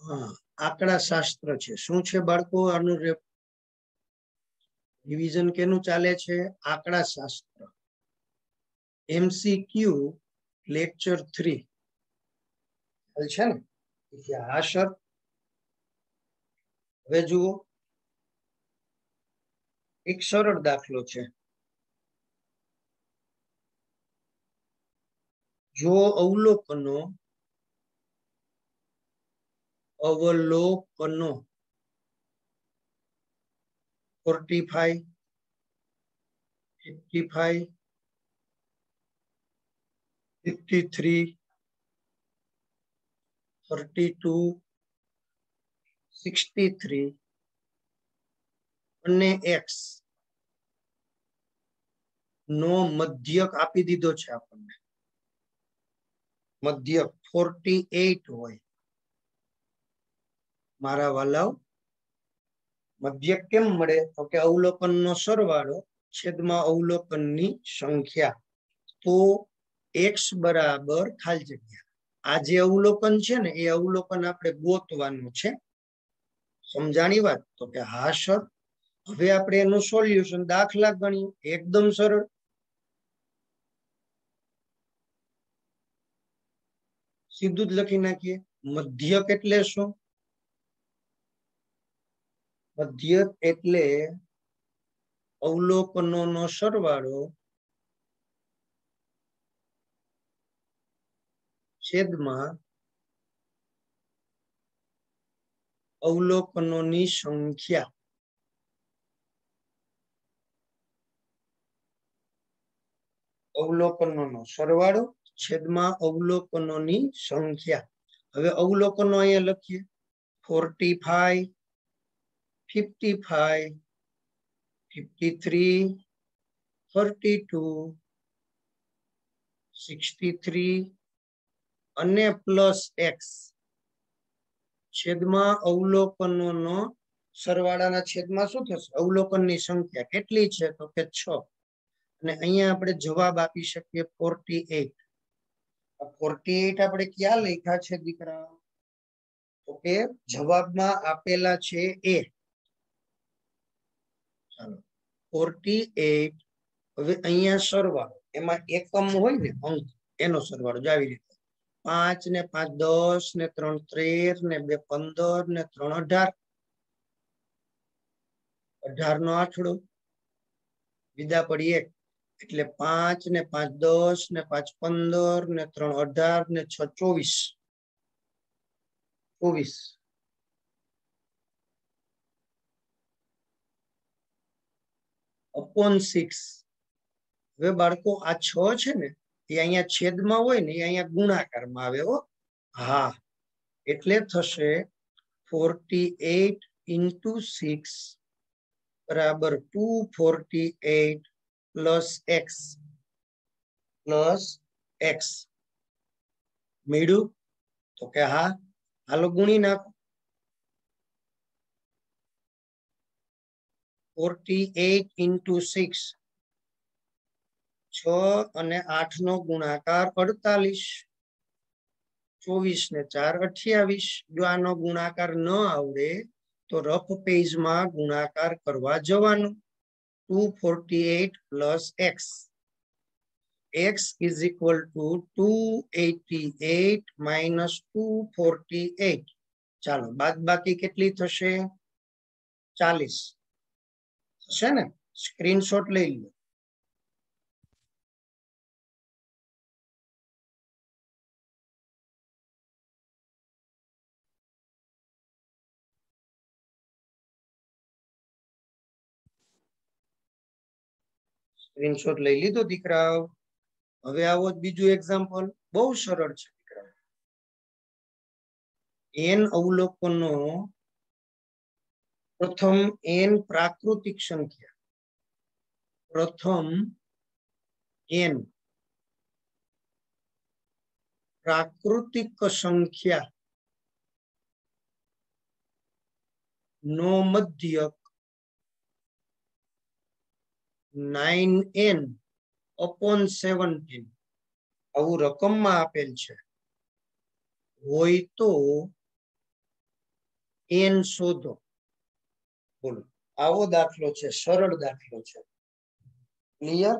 हाँ, आंकड़ा शास्त्र छे। शुं छे बाळको? आनु रिविजन केनु चाले छे? आंकड़ा शास्त्र। MCQ लेक्चर 3 छे ने इतिहास। हवे जुओ एक सरल दाखलो छे। जो अवलोकनो अवलोकनो 45, 55, 53, 32, 63 અને x નો મધ્યક આપી દીધો છે આપણને। મધ્યક 48 હોય। મારા વાલાઓ મધ્યક કેમ મળે? તો કે અવલોકનનો સરવાળો છેદમાં અવલોકનની સંખ્યા। તો x બરાબર ખાલી જગ્યા આ જે અવલોકન છે ને એ અવલોકન આપણે ગોતવાનું છે। સમજાણી વાત? તો કે હા સર। હવે આપણે એનું સોલ્યુશન દાખલા ગણીએ। એકદમ સરળ। સીધું જ લખી નાખીએ। મધ્યક એટલે શું? મધ્યક એટલે અવલોકનોનો સરવાળો છેદમાં અવલોકનોની સંખ્યા। અવલોકનોનો સરવાળો છેદમાં અવલોકનોની સંખ્યા। હવે અવલોકનો અહીંયા લખીએ। 45, 55, 53, 32, 63 અને પ્લસ x છેદમાં અવલોકનોનો સરવાળાના છેદમાં શું થશે? અવલોકનની સંખ્યા કેટલી છે? તો કે 6। અને અહીંયા આપણે જવાબ આપી શકીએ 48। 48 આપણે ક્યાં લખ્યા છે દીકરા? તો કે જવાબમાં આપેલા છે એ। ચાલો 48। હવે અહીંયા સરવાળો એમાં એકમ હોય ને અંક એનો સરવાળો જ આવી રીતે 5 ને 5 10 ને 3 13 ને 2 15 ને 3 18 18 નો આઠડો વિદા પડી 1 એટલે 5 ને 5 10 ને 5 15 ને 3 18 ને 6 24 24 upon 6। હવે બાળકો આ 6 છે ને એ અહીંયા છેદમાં હોય ને એ અહીંયા ગુણાકારમાં આવે હો। હા એટલે થશે 48 into 6 બરાબર 248 plus x મળ્યું? તો કે હા। હાલો ગુણી નાખો। 48 into 6 6 અને 8 નો ગુણાકાર 48 24 ને 4 28। જો આનો ગુણાકાર ન આવડે તો રફ પેજમાં ગુણાકાર કરવા જવાનું। 248 plus x is equal to 288 minus 248। ચાલો બાદબાકી કેટલી થશે? 40 થશે ને? સ્ક્રીનશોટ લઈ લો। સ્ક્રીનશોટ લઈ લીધો દીકરાઓ? હવે આવો બીજું એક્ઝામ્પલ બહુ સરળ છે દીકરાઓ। n અવલોકનો પ્રથમ n પ્રાકૃતિક સંખ્યા પ્રથમ n પ્રાકૃતિક સંખ્યા નો મધ્યક 9n upon 17 આવું રકમમાં આપેલ છે હોય તો n શોધો. બોલો, આવો દાખલો છે, સરળ દાખલો છે. ક્લિયર?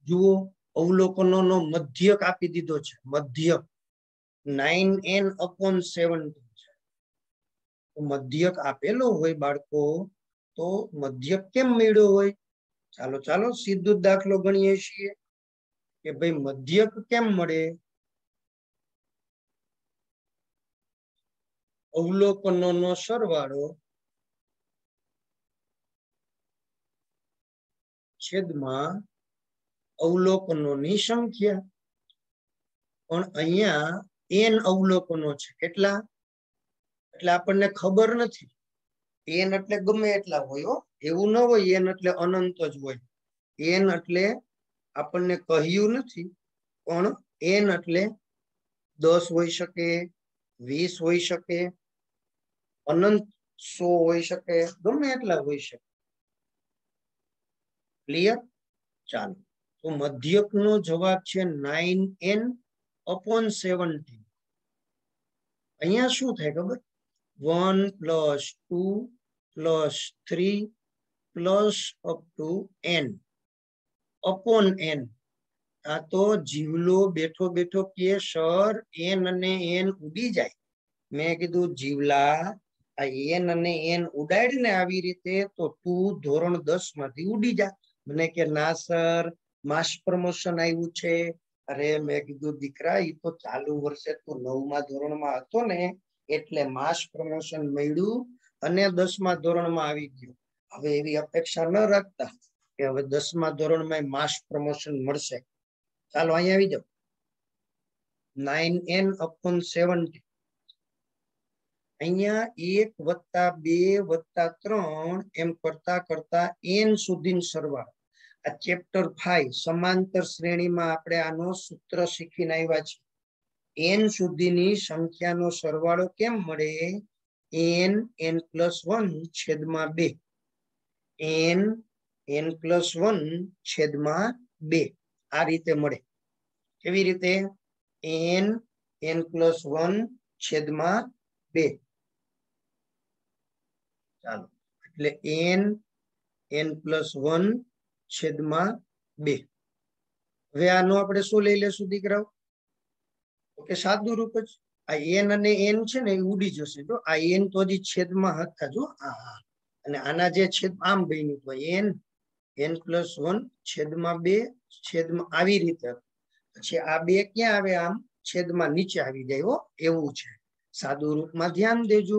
જુઓ, અવલોકનોનો મધ્યક આપી દીધો છે, મધ્યક 9n/17 છે. મધ્યક આપેલો હોય બાળકો, તો મધ્યક કેમ મળ્યો હોય? ચાલો ચાલો સીધો દાખલો ગણીએ છીએ કે ભાઈ મધ્યક કેમ મળે? અવલોકનોનો સરવાળો છેદમાં અવલોકનોની સંખ્યા. પણ અહીંયા n અવલોકનો છે. કેટલા? એટલે આપણને ખબર નથી. n એટલે ગમે એટલા હોય, એવું ન હોય n એટલે અનંત જ હોય. n એટલે આપણને કહ્યું નથી, પણ n એટલે 10 હોઈ શકે, 20 હોઈ શકે, અનંત 100 હોઈ શકે, ગમે એટલા હોઈ શકે. ક્લિયર? ચાલો, તો મધ્યકનો જવાબ છે 9n/17. અહીંયા શું થાય ખબર? 1 + 2 + 3 + up to n upon n. આ તો જીવલો બેઠો બેઠો કે સર n અને n ઉડી જાય. મેં કીધું જીવલા, આ n અને n ઉડાડીને આવી રીતે તો તું ધોરણ 10 માંથી ઉડી જા. મને કે ના સર, માસ પ્રમોશન આવ્યું છે. અરે મેં કીધું દીકરા, એ તો ચાલુ વર્ષે તું 9મા ધોરણમાં હતો ને, એટલે માસ પ્રમોશન મળ્યું અને 10મા ધોરણમાં આવી ગયો. હવે એવી અપેક્ષા ન રાખતા કે હવે 10મા ધોરણમાં માસ પ્રમોશન મળશે. ચાલો અહીંયા આવી જાઓ. 9n/17. અહીંયા 1 + 2 + 3 એમ કરતા કરતા n સુધી સરવાળો. આ ચેપ્ટર 5 સમાંતર શ્રેણીમાં આપણે આનો સૂત્ર શીખીને આવ્યા છીએ. n સુધીની સંખ્યાનો સરવાળો કેમ મળે? n+1 છેદમાં 2. n+1/2 આ રીતે મળે. કેવી રીતે? n+1/2. ચાલો, એટલે n+1/2. હવે આનો આપણે શું લઈ લેશું દીકરાઓ? ઓકે, સાદું રૂપ જ. આ n અને n છે ને એ ઉડી જશે. જો આ n તો હજી છેદમાં હતા. જો અને આના જે છેદ આમ બન્યું તો n+1/2 છેદમાં આવી રીતે. પછી આ 2 ક્યાં આવે? આમ છેદમાં નીચે આવી જાય. એવું છે. સાદું રૂપમાં ધ્યાન દેજો.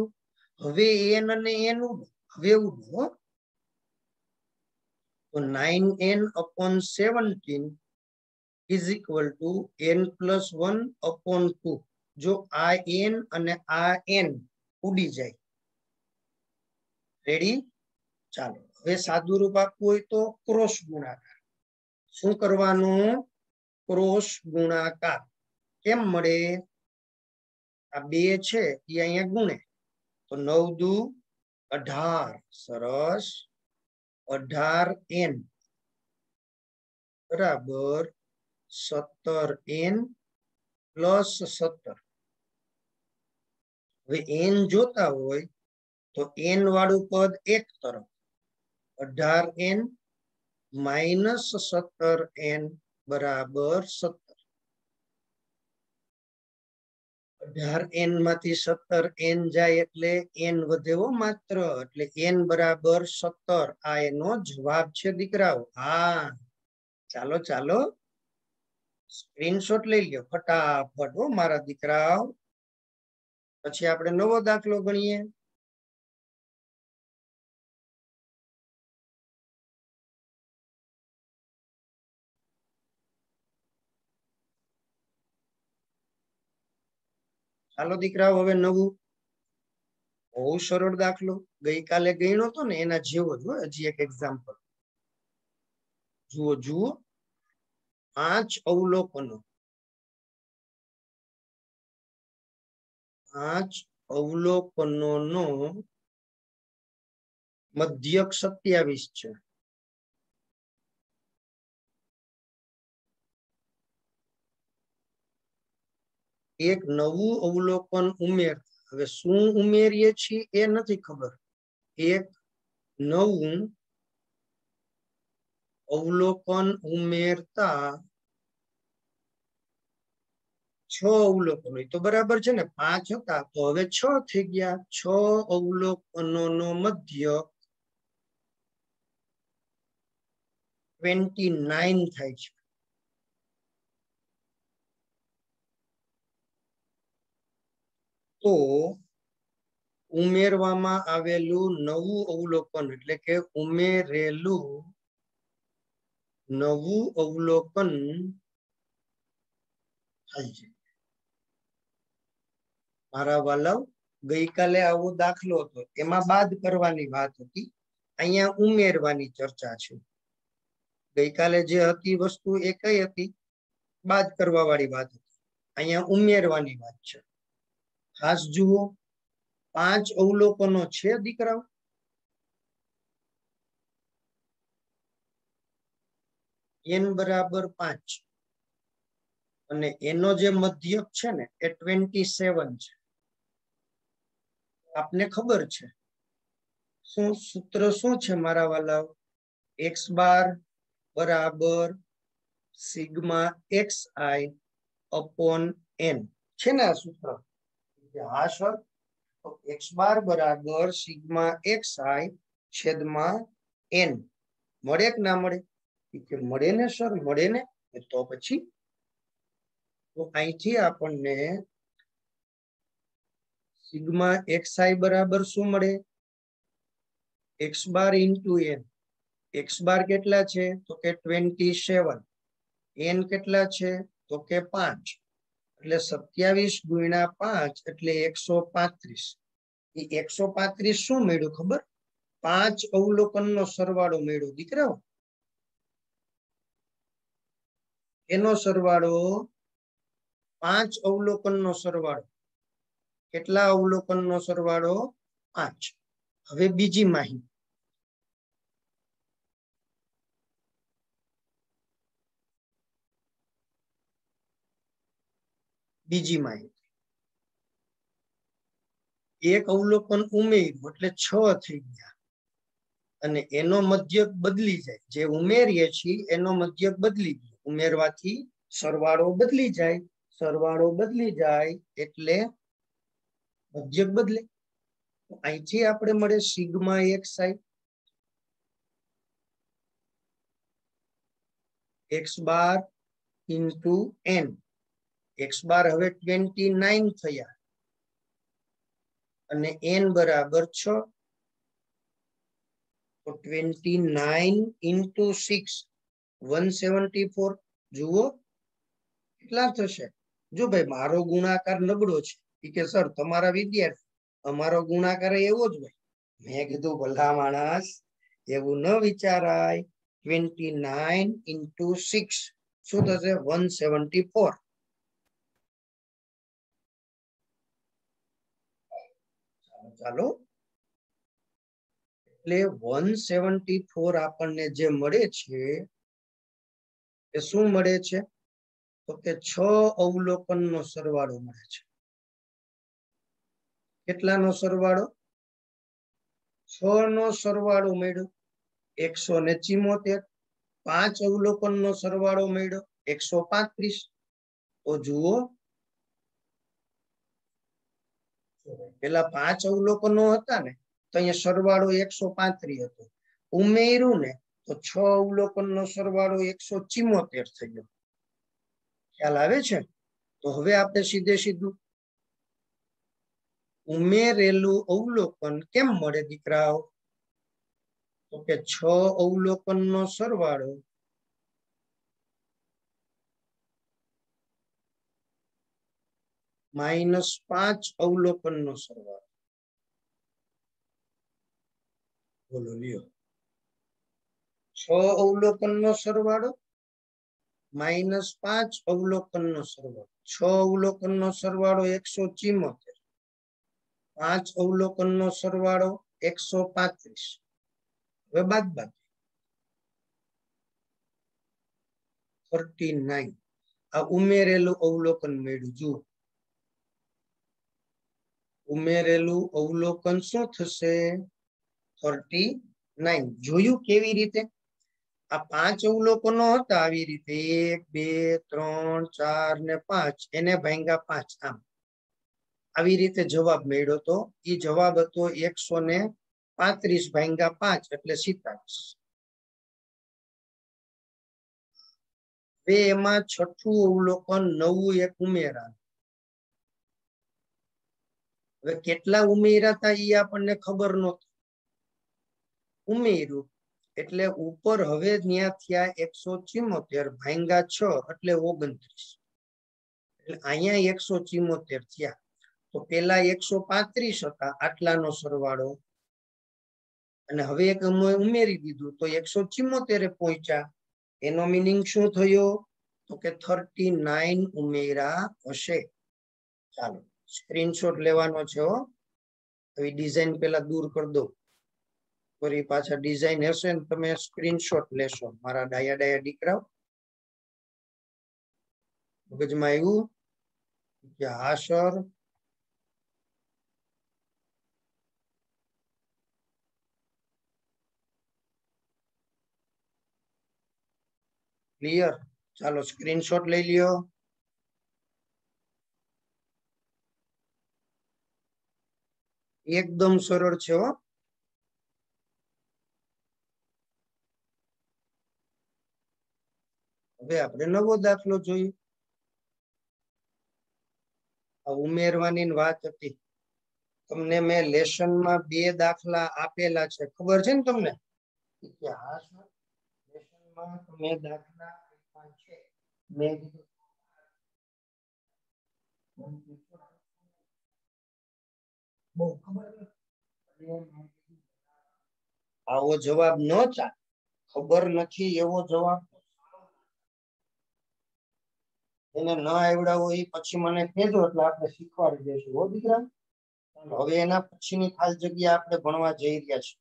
હવે n અને n ઉડો. હવે ઉડો. તો 9n/17 = n+1/2. જો આ n અને આ n ઉડી જાય. રેડી? ચાલો, હવે સાદું રૂપ આપવું હોય તો ક્રોસ ગુણાકાર. શું કરવાનું? ક્રોસ ગુણાકાર. કેમ મળે? આ 2 છે એ અહીંયા ગુણે તો 9 × 2 = 18. સરસ. 18n બરાબર 17n + 17. હવે n જોતા હોય તો n વાળું પદ એક તરફ, 18n - 17n = 17. 18n માંથી 17n જાય એટલે n વધે માત્ર, એટલે n = 17. આ એનો જવાબ છે દીકરાઓ. હા, ચાલો ચાલો સ્ક્રીનશોટ લઈ લ્યો ફટાફટ મારા દીકરાઓ. પછી આપણે નવો દાખલો ગણીએ. ચાલો દીકરાઓ, હવે નવું. બહુ સરળ દાખલો. ગઈકાલે ગણ્યો હતો ને એના જેવો જ. હજી એક એક્ઝામ્પલ જુઓ. જુઓ, 5 અવલોકનો. 5 અવલોકનોનો મધ્યક 27 છે. એક નવું અવલોકન ઉમેરતા હવે શું ઉમેરીએ છીએ એ નથી ખબર. એક નવું અવલોકન ઉમેરતા 6 અવલોકનો, તો બરાબર છે ને. 5 હતા તો હવે 6 થઈ ગયા. 6 અવલોકનોનો મધ્યક 29 થાય છે. તો ઉમેરવામાં આવેલું નવું અવલોકન એટલે કે ઉમેરેલું નવું અવલોકન થાય છે. મારા વાલવ, ગઈકાલે આવો દાખલો હતો, એમાં બાદ કરવાની વાત હતી. અહીંયા ઉમેરવાની ચર્ચા છે. ગઈકાલે જે હતી વસ્તુ એ કઈ હતી? બાદ કરવા વાળી વાત હતી. અહીંયા ઉમેરવાની વાત છે. ખાસ જુઓ, 5 અવલોકનો છે દીકરાઓ. n બરાબર 5 અને એનો જે મધ્યક છે ને એ 27 છે. આપને ખબર છે શું સૂત્ર શું છે મારા વાલાઓ? x બાર બરાબર સિગ્મા xi અપોન n છે ને આ સૂત્ર? હા સર. તો x બાર બરાબર સિગ્મા xi છેદમાં n મળે કે ના મળે? કે મળે ને સર, મળે ને. તો પછી તો અહીંથી આપણને સિગ્મા xi બરાબર શું મળે? x બાર ઇન્ટુ n. x બાર કેટલા છે? તો કે 27. n કેટલા છે? તો કે 5. એટલે 27 ગુણ્યા 5 એટલે 135. એ 135 શું મળ્યું ખબર? 5 અવલોકનનો સરવાળો મળ્યો દીકરાઓ. એનો સરવાળો 5 અવલોકનનો સરવાળો. કેટલા અવલોકનનો સરવાળો? 5. હવે બીજી માહિતી. એક અવલોકન ઉમેર્યું એટલે 6 થઈ ગયા અને એનો મધ્યક બદલી જાય. જે ઉમેરીએ છીએ એનો મધ્યક બદલી ગયો. ઉમેરવાથી સરવાળો બદલી જાય. સરવાળો બદલી જાય એટલે મધ્યક બદલે. અહીંથી આપણે મળે સિગ્મા xi. x બાર ઇન્ટુ n. x બાર હવે 29 થયા અને n બરાબર 6. તો 29 ઇન્ટુ 6 174. જુઓ કેટલા થશે? જો ભાઈ મારો ગુણાકાર નબળો છે કે સર તમારા વિદ્યાર્થી અમારો ગુણાકાર એવો જ હોય. મેં કીધું ભલા માણસ, એવું ન વિચારાય. 29 ઇન્ટુ 6 શું થશે? 174. ચાલો, એટલે 174 આપણને જે મળે છે એ શું મળે છે? તો કે 6 અવલોકનનો સરવાળો મળે છે. કેટલાનો સરવાળો? 6 નો સરવાળો મળ્યો 174. 5 અવલોકનનો સરવાળો મળ્યો 135. તો જુઓ, પેલા 5 અવલોકનો હતા ને તો અહીંયા સરવાળો 135 હતો. ઉમેર્યું ને તો 6 અવલોકનનો સરવાળો 174 થઈ ગયો. ખ્યાલ આવે છે? તો હવે આપણે સીધે સીધું ઉમેરેલું અવલોકન કેમ મળે દીકરાઓ? તો કે 6 અવલોકનનો સરવાળો -5 અવલોકનનો સરવાળો. બોલો લ્યો. 6 અવલોકનનો સરવાળો -5 અવલોકનનો સરવાળો. 6 અવલોકનનો સરવાળો 174. 5 અવલોકનનો સરવાળો 135. હવે બાદબાકી 39. આ ઉમેરેલું અવલોકન મળ્યું. જુઓ ઉમેરેલું અવલોકન શું થશે? 39. જોયું કેવી રીતે? આ 5 અવલોકનો હતા આવી રીતે 1 2 3 4 ને 5 એને ભાંગ્યા 5 આમ આવી રીતે જવાબ મળ્યો તો એ જવાબ હતો 135 ભાંગ્યા 5 એટલે 47. હવે એમાં છઠ્ઠું અવલોકન નવું એક ઉમેરા. હવે કેટલા ઉમેરા હતા એ આપણને ખબર નહોતી. ઉમેર્યું એટલે ઉપર હવે ત્યાં થયા 174 ભાંગ્યા 6 એટલે 29. એટલે અહીંયા 174 થયા. તો પેલા 135 હતા આટલાનો સરવાળો અને હવે એક ઉમેરી દીધું તો 174 પહોંચ્યા. એનો મીનિંગ શું થયો? તો કે 39 ઉમેરા હશે. ચાલો સ્ક્રીનશોટ લેવાનો છે. હવે ડિઝાઇન પેલા દૂર કરી દો. ફરી પાછા ડિઝાઇન હશે ને તમે સ્ક્રીનશોટ લેશો. મારા ડાયા દીકરાઓ મગજમાં આવ્યું કે હા સર ક્લિયર? ચાલો સ્ક્રીનશોટ લઈ લ્યો. એકદમ સરળ છે. હવે આપણે નવો દાખલો જોઈએ. આ ઉમેરવાની વાત હતી. તમને મેં લેસનમાં 2 દાખલા આપેલા છે. ખબર છે ને તમને? લેસનમાં તમે દાખલા આપ્યા છે. મેં બહુ ખબર આવો જવાબ ન ચાલે. ખબર નથી એવો જવાબ એને ન આવડ્યા હોય પછી મને કહેજો એટલે આપણે શીખવાડી દઈશું. હો દીકરા. હવે એના પછીની ખાલી જગ્યા આપણે ભણવા જઈ રહ્યા છીએ.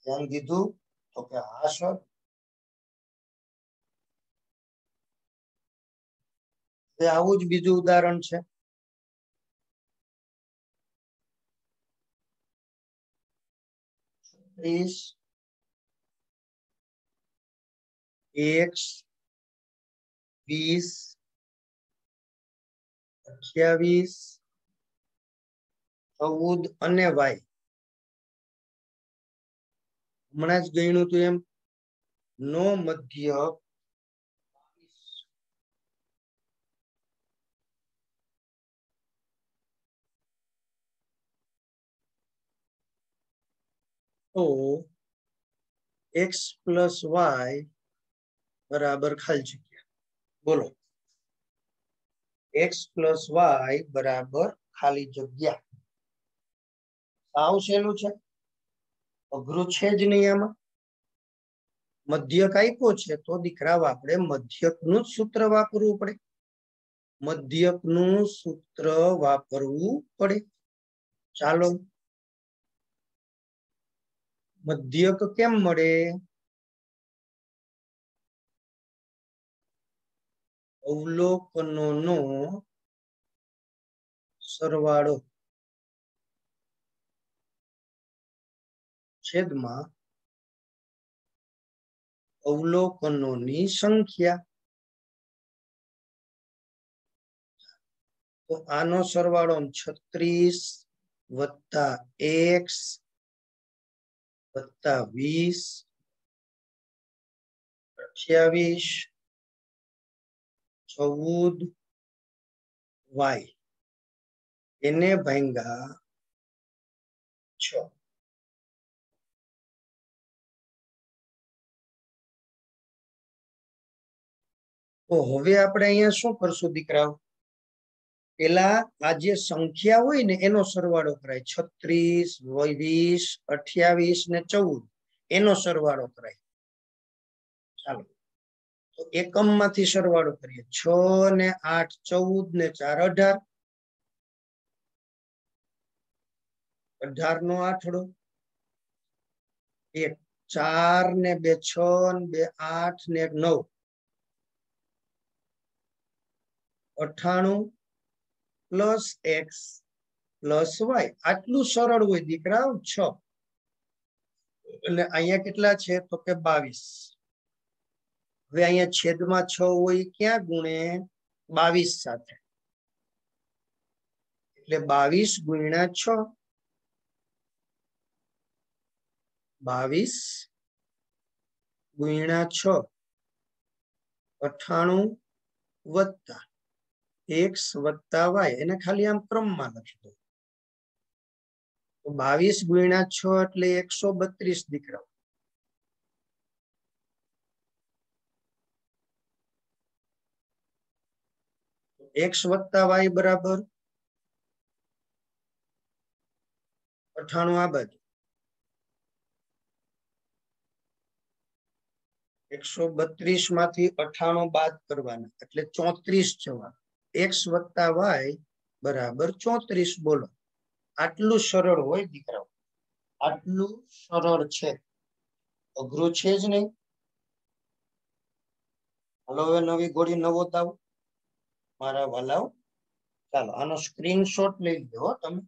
ધ્યાન દીધું? તો કે હા સર. આવું જ બીજું ઉદાહરણ છે. x 20 28 14 અને y. હમણાં જ ગણ્યું હતું એમ નો મધ્ય તો x પ્લસ વાય બરાબર ખાલી જગ્યા. બોલો x પ્લસ વાય બરાબર ખાલી જગ્યા. સાવ સહેલું છે. અઘરું છે જ નહીં. આમાં મધ્યક આપ્યો છે તો દીકરા આપણે મધ્યકનું જ સૂત્ર વાપરવું પડે. મધ્યકનું સૂત્ર વાપરવું પડે. ચાલો મધ્યક કેમ મળે? અવલોકનોનો સરવાળો છેદમાં અવલોકનોની સંખ્યા. તો આનો સરવાળો 36 વત્તા x વત્તા 20 28 14 y એને ભાંગ્યા 6. તો હવે આપણે અહીંયા શું કરશું દીકરાઓ? પેલા આ જે સંખ્યા હોય ને એનો સરવાળો કરાય. 36, 20, 28 ને 14 એનો સરવાળો કરાય. ચાલો તો એકમ માંથી સરવાળો કરીએ. 6 ને 8 14 ને 4 18. 18 નો આઠડો. 1 4 ને 2 6 ને 2 8 ને 1 9. 98 પ્લસ એક્સ પ્લસ વાય. આટલું સરળ હોય દીકરા. 6 એટલે અહીંયા કેટલા છે તો કે 22. હવે અહીંયા છેદમાં 6 હોય ક્યાં ગુણે? 22 સાથે. એટલે 22 ગુણ્યા 6. 22 ગુણ્યા 6 98 વત્તા x વત્તા y. એને ખાલી આમ ક્રમમાં લખી દો. તો 22 ગુણ્યા 6 એટલે 132 દીકરાઓ. x વત્તા y બરાબર 98 આ બાજુ. 132 માંથી 98 બાદ કરવાના એટલે 34 જવાબ. x વત્તા y બરાબર 34. બોલો, આટલું સરળ હોય દીકરાઓ. આટલું સરળ છે, અઘરું છે જ નહીં. હાલો હવે નવી ઘોડી નવો દાવ મારા વાલાઓ. ચાલો આનો સ્ક્રીનશોટ લઈ લો તમે.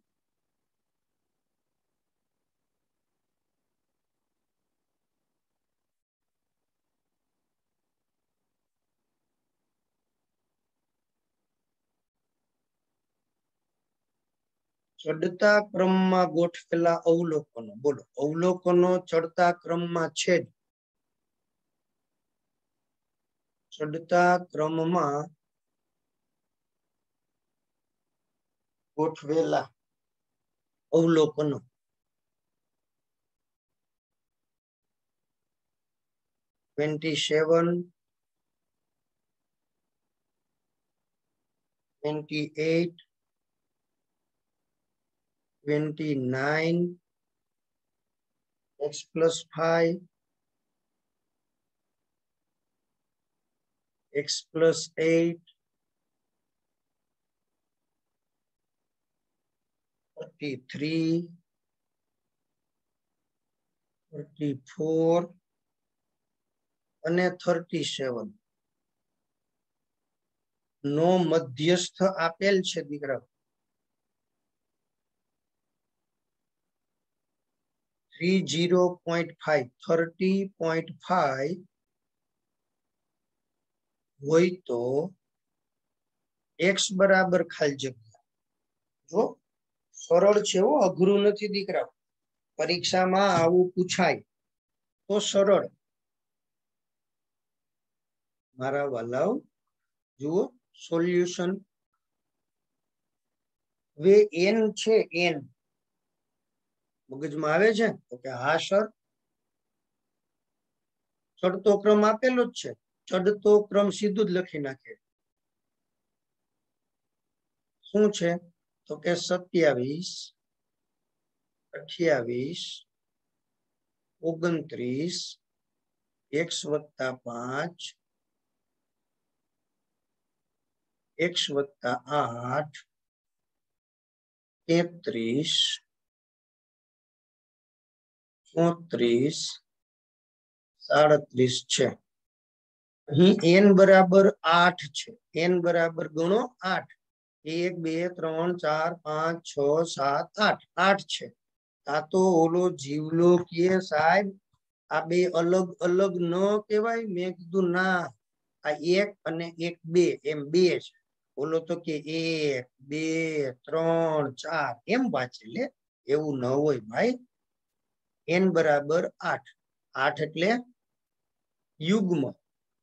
ચડતા ક્રમમાં ગોઠવેલા અવલોકનો. બોલો, અવલોકનો ચડતા ક્રમમાં છે. ચડતા ક્રમમાં ગોઠવેલા અવલોકનો. $27, $28, $29, x plus 5, x plus 8, 33, 34 અને 37 નો મધ્યસ્થ આપેલ છે દીકરા. 30.5 30.5 હોય તો x બરાબર ખાલી જગ્યા. જો સરળ છે, અઘરું નથી દીકરા. પરીક્ષામાં આવું પૂછાય તો સરળ. મારા વાલાઓ જુઓ સોલ્યુશન. હવે n છે, n મગજમાં આવે છે તો કે હા સર, ચડતો ક્રમ આપેલો જ છે. ચડતો ક્રમ સીધું જ લખી નાખે. શું છે તો કે 27, 28, 29, x વત્તા 5, x વત્તા 8, 33, 34, 37 છે. અહીં n બરાબર 8 છે. n બરાબર ગણો 8. 1 2 3 4 5 6 7 8 8 છે. આ તો ઓલો જીવલો કે સાહેબ આ બે અલગ અલગ ન કહેવાય. મેં કીધું ના, આ 1 અને 1 2 એમ 2 છે. ઓલો તો કે 1 2 3 4 એમ વાંચે લે. એવું ન હોય ભાઈ. n બરાબર 8. 8 એટલે યુગ્મ.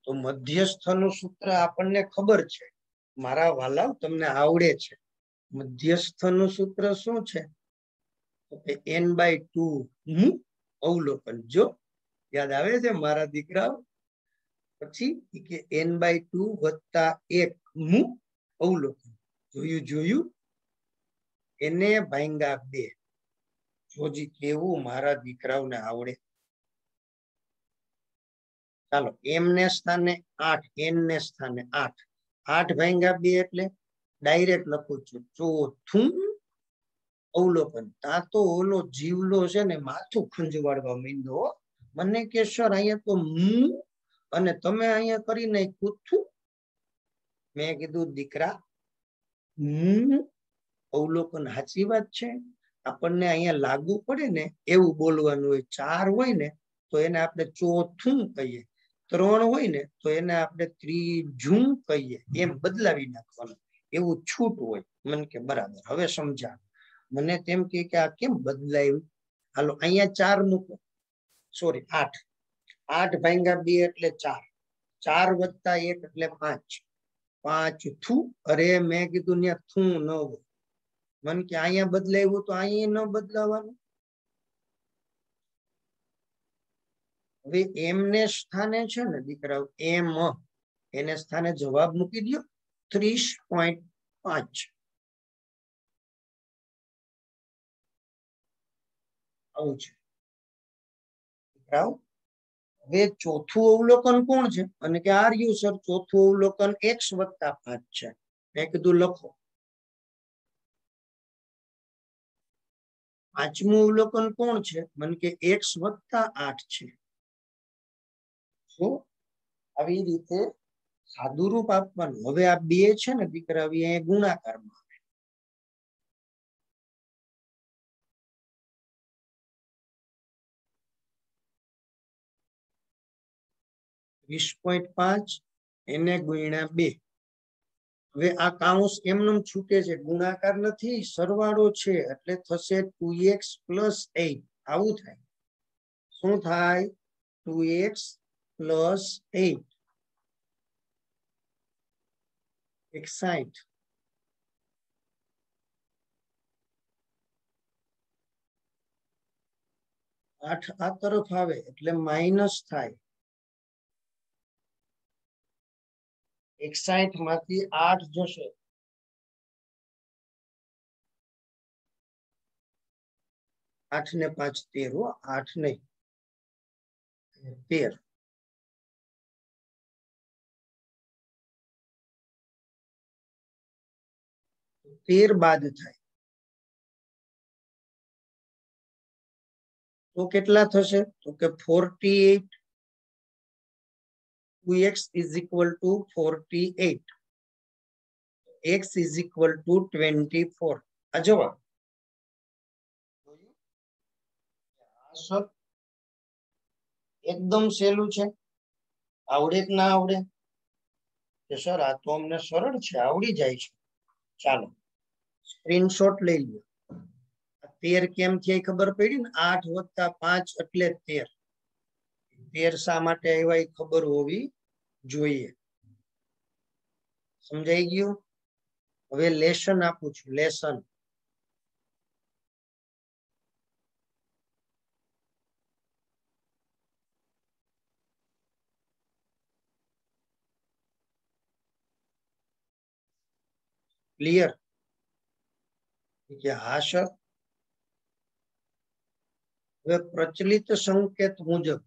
તો મધ્યસ્થનું સૂત્ર આપણને ખબર છે મારા વાલા, તમને આવડે છે. મધ્યસ્થનું સૂત્ર શું છે? n/2 અવલોકન. જો યાદ આવે છે મારા દીકરાઓ? પછી કે n/2 વત્તા 1 મું અવલોકન. જોયું એને ભાંગ્યા 2. જોજી કેવું મારા દીકરાઓને આવડે. ચાલો m ને સ્થાને 8, n ને સ્થાને 8. 8 ભાંગ્યા 2 એટલે ડાયરેક્ટ લખું છું ચોથું અવલોકન. તા તો ઓલો જીવલો છે ને માથું ખંજવાળવા માંડ્યો. મને કે સર અહીંયા તો મું અને તમે અહીંયા કરી નાખ્યું થું. મેં કીધું દીકરા મું અવલોકન સાચી વાત છે. આપણને અહીંયા લાગુ પડે ને એવું બોલવાનું હોય. 4 હોય ને તો એને આપણે ચોથું કહીએ. 3 હોય ને તો એને આપણે ત્રીજું કહીએ. એમ બદલાવી નાખવાનું. એવું છૂટ હોય. મને કે બરાબર, હવે સમજા. મને તેમ કે આ કેમ બદલાયું. હાલો અહીંયા 4 મૂકો, સોરી 8. 8 ભાંગ્યા 2 એટલે 4. 4 વત્તા 1 એટલે 5. 5 થું. અરે મેં કીધું ત્યાં થું ન હોય. મન કે અહીંયા બદલાયું તો અહીંયા ન બદલાવાનું. હવે એમ ને સ્થાને છે ને દીકરાઓ એમ એને સ્થાને જવાબ મૂકી દો 30.5. આવું છે દીકરાઓ. હવે ચોથું અવલોકન કોણ છે? અને કે આર્યુ સર ચોથું અવલોકન x + 5 છે. મેં કીધું લખો. પાંચમું અવલોકન કોણ છે? મને કે x + 8 છે. આવી રીતે સાદું રૂપ આપવાનું. હવે આ 2 છે ને દીકરા અહીંયા ગુણાકારમાં આવે. 20.5 એને ગુણ્યા 2. હવે આ કાઉન્સ એમનેમ છૂટે છે, ગુણાકાર નથી, સરવાળો છે, એટલે થશે 2x + 8. આવું થાય. શું થાય? 2x + 8 61. 8 આ તરફ આવે એટલે માઇનસ થાય. 61 માંથી 8 જશે. 8 ને 5 13. 8 નહીં 13. 13 બાદ થાય તો કેટલા થશે? તો કે 48. 2x = 48. x = 24. આ જવાબ. એકદમ સહેલું છે. આવડે કે ના આવડે? કે સર આ તો અમને સરળ છે, આવડી જાય છે. ચાલો સ્ક્રીનશોટ લઈ લો. 13 કેમ થયા ખબર પડી ને? 8 + 5 એટલે 13. 13 શા માટે આવ્યા એ ખબર હોવી જોઈએ. સમજાઈ ગયું? હવે લેસન આપું છું. Lesson clear? હા સર. હવે પ્રચલિત સંકેત મુજબ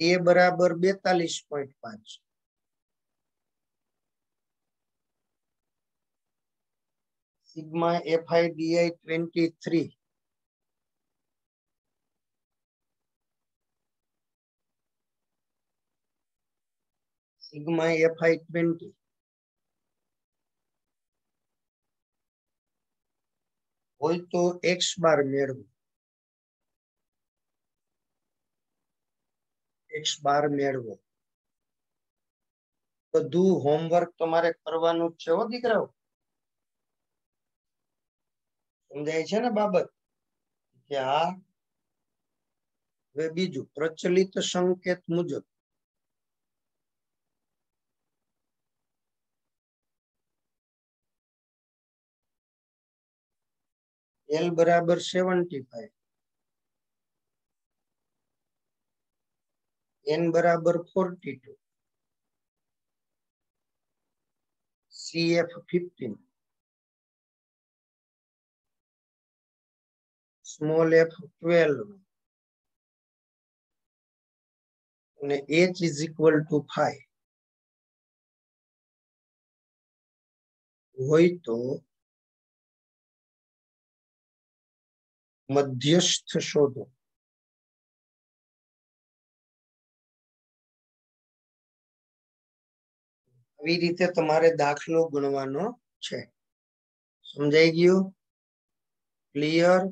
a બરાબર 42.5. Sigma FIDI 23. Sigma FI 20. હોય તો x બાર મેળવો. x બાર મેળવો. બધું હોમવર્ક તમારે કરવાનું છે હો દીકરાઓ. સમજાય છે ને બાબત? કે હા. હવે બીજું પ્રચલિત સંકેત મુજબ L बराबर 75, N बराबर 42, CF 15, small f 12 અને H is equal to 5 હોય તો મધ્યસ્થ શોધો. આવી રીતે તમારે દાખલો ગણવાનો છે. સમજાઈ ગયું? ક્લિયર?